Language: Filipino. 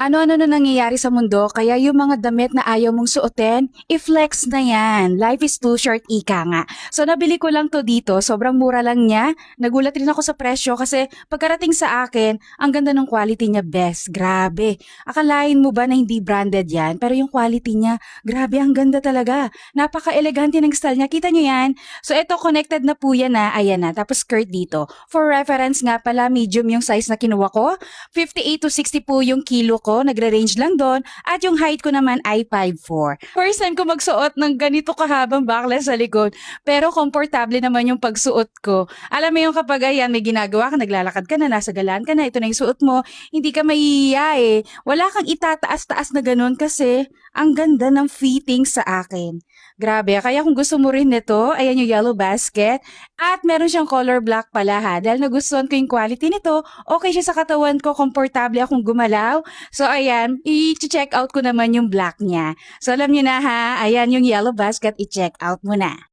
Ano-ano na nangyayari sa mundo kaya yung mga damit na ayaw mong suotin, i-flex na yan. Life is too short, ika nga. So nabili ko lang to dito, sobrang mura lang niya. Nagulat rin ako sa presyo kasi pagkarating sa akin, ang ganda ng quality niya, best. Grabe. Akalain mo ba na hindi branded yan? Pero yung quality niya, grabe, ang ganda talaga. Napaka-elegante ng style niya. Kita niyo yan? So ito, connected na po yan na. Ayan na. Tapos skirt dito. For reference nga pala, medium yung size na kinuha ko. 58 to 60 po yung kilo ko, nagre-range lang doon, at yung height ko naman ay 5'4". First time ko magsuot ng ganito kahabang backless sa likod, pero komportable naman yung pagsuot ko. Alam mo yung kapag ayan, may ginagawa ka, naglalakad ka na, nasa galaan ka na, ito na yung suot mo, hindi ka mahihiya eh. Wala kang itataas-taas na ganun kasi ang ganda ng fitting sa akin. Grabe, kaya kung gusto mo rin nito, ayan yung yellow basket, at meron siyang color black pala ha, dahil nagustuhan ko yung quality nito, okay siya sa katawan ko, komportable akong gumalaw. So ayan, i-check out ko naman yung black niya. So alam niyo na ha, ayan yung yellow basket, i-check out mo na.